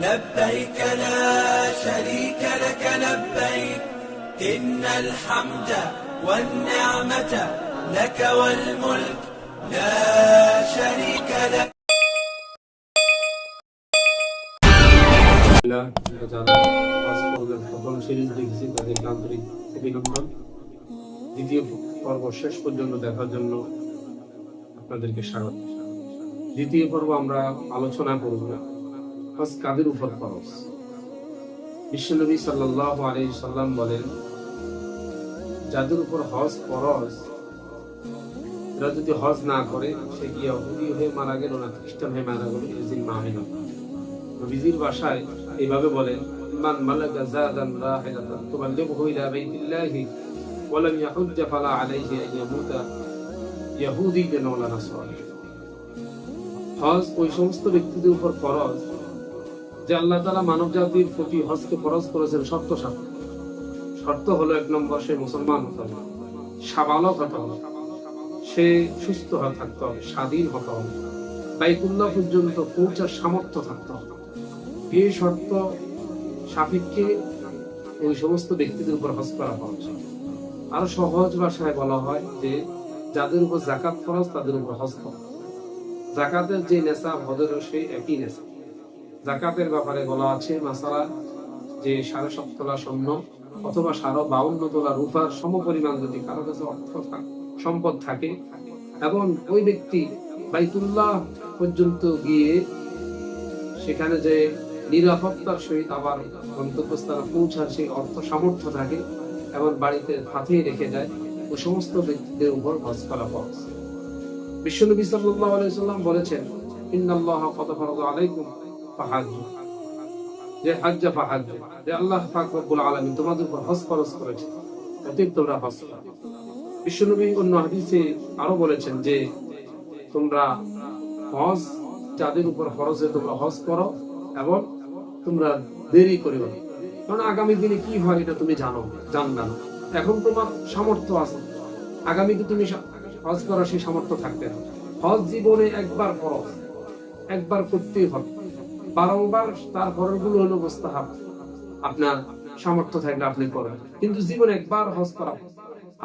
لبيك لا شريك لك لبيك إن الحمد والنعمة لك والملك لا شريك لك দ্বিতীয় পর্ব শেষ পর্যন্ত দেখার জন্য আপনাদেরকে স্বাগত। দ্বিতীয় পর্ব আমরা আলোচনা করব হজ কাদের উপর ফরজ। বিশ্বনবী সাল্লাল্লাহু আলাইহি সাল্লাম বলেন, যাদের উপর হজ ফরজ এরা যদি হজ না করে সে কি ইহুদি হয়ে মারা গেল না খ্রিস্টান হয়ে মারা গেল, নবীজির ভাষায় এইভাবে বলেন, মান মালাকা যাদান রাহিলাতান তুবাল্লিগহু ইলা বাইতিল্লাহি ওয়া লাম ইয়াহুজ্জ ফালা আলাইহি আন ইয়ামুতা ইয়াহুদিয়্যান ওয়া নাসরানি। হজ ওই সমস্ত ব্যক্তিদের উপর ফরজ যে আল্লাহ তাআলা মানব জাতির প্রতি হজকে ফরজ করেছেন শর্ত সাপেক্ষে। শর্ত হলো, এক নম্বর, সে মুসলমান হতে হবে, সাবালক হতে হবে, সে সুস্থ হয়ে থাকতে হবে, স্বাধীন হতে হবে, বাইতুল্লাহ পর্যন্ত পৌঁছার সামর্থ্য থাকতে হবে। এই শর্ত সাপেক্ষে ওই সমস্ত ব্যক্তিদের উপর হজ করা ফরজ। আরো সহজ ভাষায় বলা হয় যে যাদের উপর যাকাত ফরজ তাদের উপর হজ ফরজ। যাকাতের যে নেশাব হজেরও সেই একই নেশাব। যাকাতের ব্যাপারে বলা আছে মাসালা যে 7.5 তোলা স্বর্ণ অথবা 52 তোলা রূপার সমপরিমাণ যদি কারো কাছে সম্পদ থাকে এবং ওই ব্যক্তি বাইতুল্লাহ পর্যন্ত গিয়ে সেখানে যে নিরাপত্তার সহিত আবার গন্তব্যস্থানে পৌঁছার সেই অর্থ সামর্থ্য থাকে এবং বাড়িতে ফাতিয়ে রেখে যায়, ওই সমস্ত ব্যক্তিদের উপর হজ করা ফরজ। বিশ্বনবী সাল্লাল্লাহু আলাইহি সাল্লাম বলেছেন, ইন্নাল্লাহা ক্বাদ ফারাযা আলাইকুম ফাহাজ্জু, যে হজ্জ ফাহাজ্জু, যে আল্লাহ পাক রব্বুল আলামিন তোমাদের উপর হজ ফরজ করেছেন, অতএব তোমরা হজ করো। বিশ্বনবী অন্য হাদিসে আরো বলেছেন যে তোমরা হজ যাদের উপর ফরজ তোমরা হজ করো এবং তোমরা দেরি করিও না, কারণ আগামী দিনে কি হয় এটা তুমি জানবে না। এখন তোমার সামর্থ্য আছে, আগামীতে তুমি হজ করার সেই সামর্থ্য থাকবে না। হজ জীবনে একবার ফরজ, একবার করতেই হবে, বারংবার তার ফরজগুলো হলো মুস্তাহাব। আপনার সামর্থ্য থাকলে আপনি করবেন, কিন্তু জীবনে একবার হজ করা।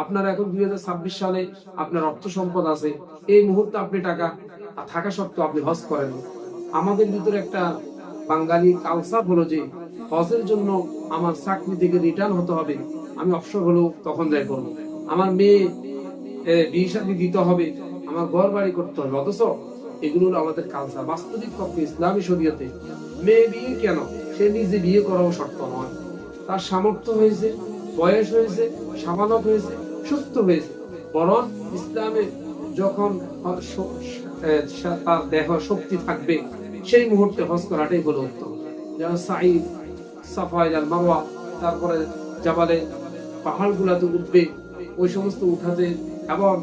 আপনার এখন 2026 সালে আপনার অর্থ সম্পদ আছে, এই মুহূর্তে আপনি টাকা থাকা সত্ত্বেও আপনি হজ করেন। আমাদের ভিতরে একটা বাঙালি কালচার হলো যে হজের জন্য আমার চাকরি থেকে রিটার্ন হতে হবে, আমি অবসর হলো তখন যাই করবো, আমার মেয়ে বিয়ে শাদী দিতে হবে, আমার ঘর বাড়ি করতে হবে। অথচ এগুলো আমাদের কালচার। বাস্তবিক পক্ষে ইসলামী শরীয়তে মেয়ে বিয়ে কেন, সে নিজে বিয়ে করাও শর্ত নয়। তার সামর্থ্য হয়েছে, বয়স হয়েছে, সাবালক হয়েছে, সুস্থ হয়েছে, বরং ইসলামে যখন তার দেহ শক্তি থাকবে সেই মুহূর্তে হজ করাটাই হলো উত্তম। যেমন সাঈ, সাফা, মারওয়া, তারপরে জাবালে পাহাড় গুলাতে উঠবে, ওই সমস্ত উঠাতে এবং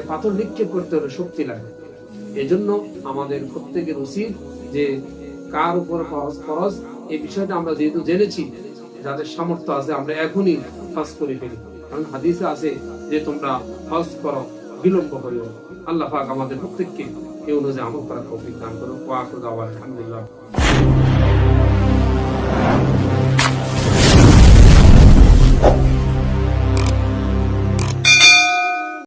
পাথর নিক্ষেপ করতে হলে শক্তি লাগে। এজন্য আমাদের প্রত্যেকের উচিত যে কার উপর হজ ফরজ এই বিষয়টা আমরা যেহেতু জেনেছি, যাদের সামর্থ্য আছে আমরা এখনই হজ করে ফেলি, কারণ হাদিসে আছে যে তোমরা হজ করো, বিলম্ব করিও। আল্লাহ পাক আমাদের প্রত্যেককে এই অনুযায়ী আমল করার তৌফিক দান করুন। ওয়া আখিরু দাওয়ানা আলহামদুলিল্লাহ।